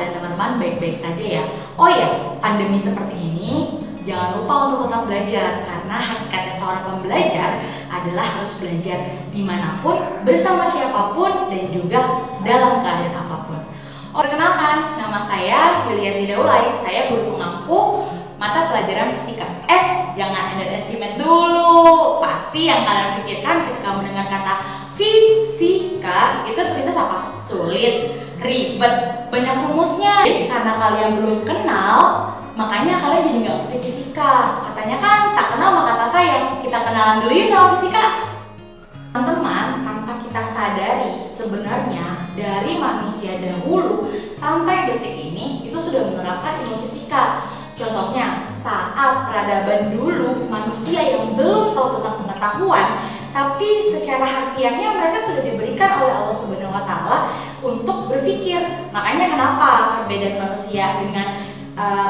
keadaan teman-teman baik-baik saja ya. Oh ya, pandemi seperti ini jangan lupa untuk tetap belajar, karena hakikatnya seorang pembelajar adalah harus belajar dimanapun, bersama siapapun, dan juga dalam keadaan apapun. Perkenalkan, nama saya Yulianti Daulay, saya guru pengampu mata pelajaran fisika. Jangan underestimate dulu. Pasti yang kalian pikirkan ketika mendengar kata fisika itu terlintas apa? Sulit, ribet, banyak rumusnya. Karena kalian belum kenal, makanya kalian jadi nggak ngerti fisika. Katanya kan tak kenal maka tak sayang. Kita kenalan dulu yuk sama fisika. Teman-teman, tanpa kita sadari sebenarnya dari manusia dahulu sampai detik ini itu sudah menerapkan ilmu fisika. Contohnya, saat peradaban dulu manusia yang belum tahu tentang pengetahuan, tapi secara harfiahnya mereka sudah diberikan oleh Allah Subhanahu wa Ta'ala untuk berpikir. Makanya kenapa perbedaan manusia dengan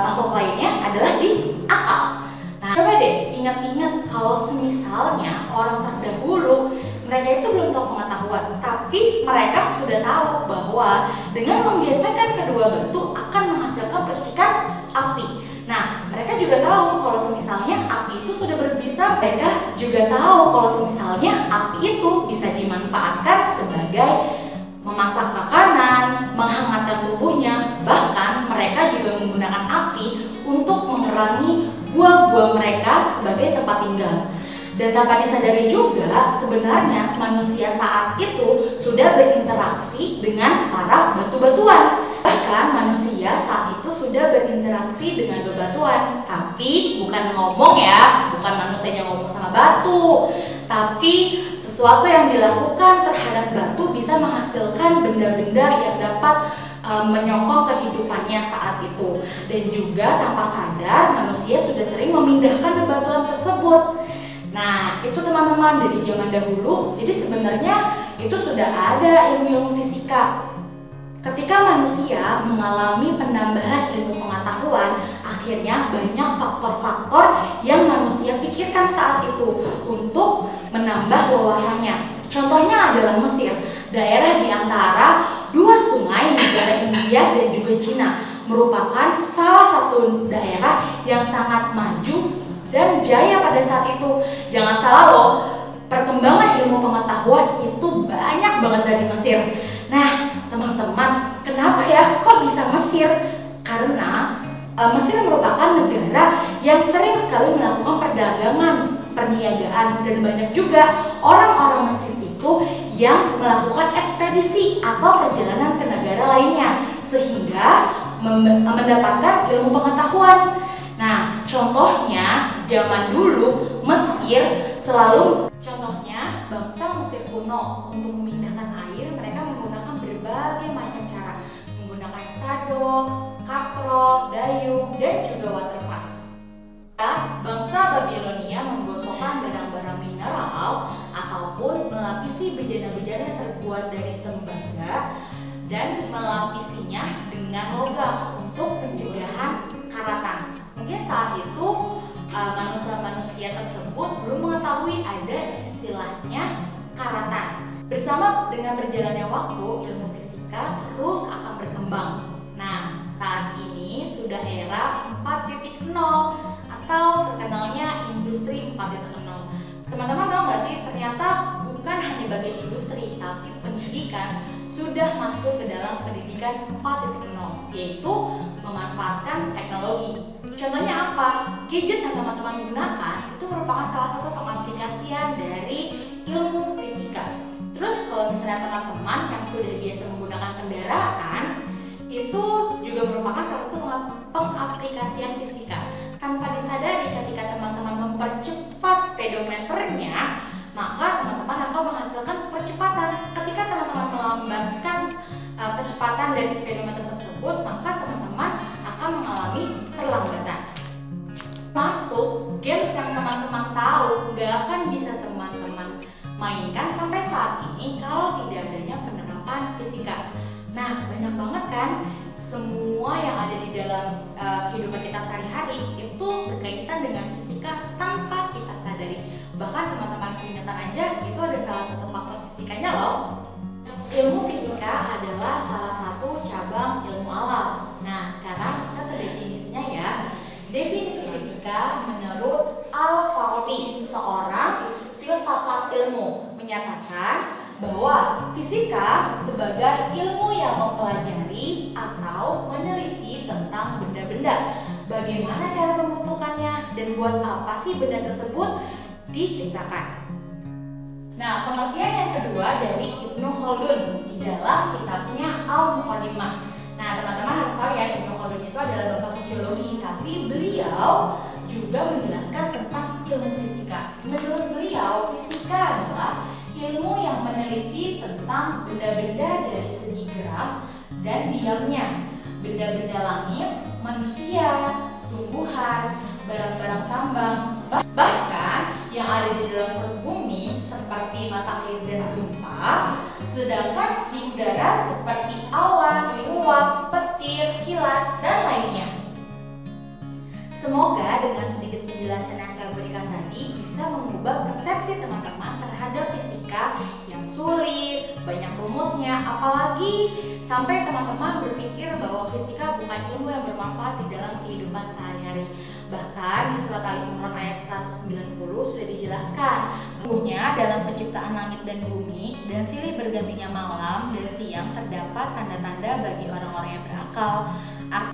makhluk lainnya adalah di akal. Nah, coba deh ingat-ingat kalau semisalnya orang terdahulu mereka itu belum tahu pengetahuan, tapi mereka sudah tahu bahwa dengan membiasakan kedua bentuk akan menghasilkan percikan api. Nah, mereka juga tahu kalau semisalnya api itu sudah berbisa. Mereka juga tahu kalau semisalnya api itu bisa dimanfaatkan sebagai memasak makanan, menghangatkan tubuhnya. Bahkan mereka juga menggunakan api untuk memerangi gua-gua mereka sebagai tempat tinggal. Dan tanpa disadari juga, sebenarnya manusia saat itu sudah berinteraksi dengan para batu-batuan. Bahkan manusia saat itu sudah berinteraksi dengan bebatuan. Tapi bukan ngomong ya, bukan manusianya ngomong sama batu, tapi sesuatu yang dilakukan terhadap batu bisa menghasilkan benda-benda yang dapat menyokong kehidupannya saat itu. Dan juga tanpa sadar manusia sudah sering memindahkan bebatuan tersebut. Nah, itu teman-teman dari zaman dahulu. Jadi sebenarnya itu sudah ada ilmu fisika. Ketika manusia mengalami penambahan ilmu pengetahuan, akhirnya banyak faktor-faktor yang manusia pikirkan saat itu untuk menambah wawasannya. Contohnya adalah Mesir, daerah di antara dua sungai negara India dan juga Cina, merupakan salah satu daerah yang sangat maju dan jaya pada saat itu. Jangan salah loh, perkembangan ilmu pengetahuan itu banyak banget dari Mesir. Nah, teman-teman, kenapa ya kok bisa Mesir? Karena Mesir merupakan negara yang sering sekali melakukan perdagangan, perniagaan, dan banyak juga orang-orang Mesir itu yang melakukan ekspedisi atau perjalanan ke negara lainnya sehingga mendapatkan ilmu pengetahuan. Nah, contohnya zaman dulu Mesir selalu, contohnya bangsa Mesir kuno untuk memindahkan air mereka menggunakan berbagai macam cara, menggunakan sadov, katrol, dayung, dan juga water pass. Bangsa Babilonia menggosokkan barang-barang mineral ataupun melapisi bejana-bejana yang terbuat dari tembaga dan melapisinya dengan logam untuk pencegahan karatan. Mungkin saat itu manusia-manusia tersebut belum mengetahui ada istilahnya karatan. Bersama dengan berjalannya waktu, ilmu fisika terus akan berkembang. Nah, saat ini sudah era 4.0 atau terkenalnya industri 4.0. Teman-teman tahu nggak sih, ternyata bukan hanya bagian industri, tapi pendidikan sudah masuk ke dalam pendidikan 4.0, yaitu memanfaatkan teknologi. Contohnya apa? Gadget yang teman-teman gunakan itu merupakan salah satu pengaplikasian dari ilmu fisika. Terus kalau misalnya teman-teman yang sudah biasa menggunakan kendaraan, itu juga merupakan salah satu pengaplikasian fisika. Tanpa disadari ketika teman-teman mempercepat speedometernya, maka teman-teman akan menghasilkan percepatan. Ketika teman-teman melambatkan kecepatan dari speedometer tersebut, maka teman-teman akan mengalami perlambatan. Masuk games yang teman-teman tahu nggak akan bisa teman-teman mainkan sampai saat ini kalau tidak adanya penerapan fisika. Nah, banyak banget kan semua yang ada di dalam kehidupan kita sehari-hari itu berkaitan dengan fisika tanpa kita sadari. Bahkan teman-teman peringatan aja itu ada salah satu faktor fisikanya loh. Ilmu fisika adalah salah satu cabang ilmu alam. beliau meneliti tentang benda-benda. Bagaimana cara pembentukannya dan buat apa sih benda tersebut diciptakan. Nah, pengertian yang kedua dari Ibnu Khaldun di dalam kitabnya Al-Muqaddimah. Nah, teman-teman harus tahu ya, Ibnu Khaldun itu adalah bapak sosiologi, tapi beliau juga menjelaskan tentang ilmu fisika. Menurut beliau, fisika adalah ilmu yang meneliti tentang benda-benda dari segi gerak dan diamnya, benda-benda langit, manusia, tumbuhan, barang-barang tambang, bahkan yang ada di dalam perut bumi seperti matahari dan gempa, sedangkan di udara seperti awan, uap, petir, kilat, dan lainnya. Semoga dengan sedikit penjelasan yang saya berikan tadi bisa mengubah persepsi teman-teman terhadap fisika yang sulit, banyak rumusnya, apalagi sampai teman-teman berpikir bahwa fisika bukan ilmu yang bermanfaat di dalam kehidupan sehari-hari. Bahkan di surat Al-Imran ayat 190 sudah dijelaskan bahwa dalam penciptaan langit dan bumi dan silih bergantinya malam dan siang terdapat tanda-tanda bagi orang-orang yang berakal.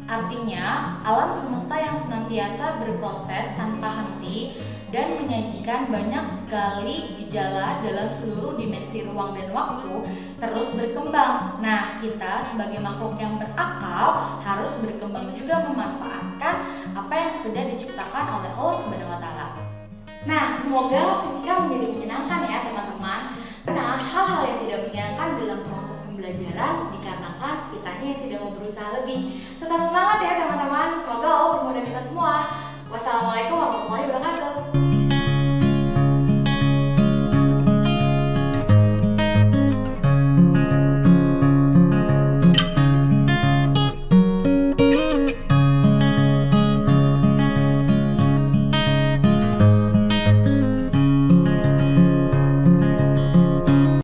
Artinya, alam semesta yang senantiasa berproses tanpa henti dan menyajikan banyak sekali gejala dalam seluruh dimensi ruang dan waktu terus berkembang. Nah, kita sebagai makhluk yang berakal harus berkembang juga memanfaatkan apa yang sudah diciptakan oleh Allah Subhanahu wa Ta'ala. Nah, semoga fisika menjadi menyenangkan ya teman-teman. Karena hal-hal yang tidak menyenangkan dalam proses pembelajaran dikarenakan kitanya yang tidak mau berusaha lebih. Tetap semangat ya teman-teman. Semoga Allah memudahkan kita semua. Wassalamualaikum warahmatullahi wabarakatuh.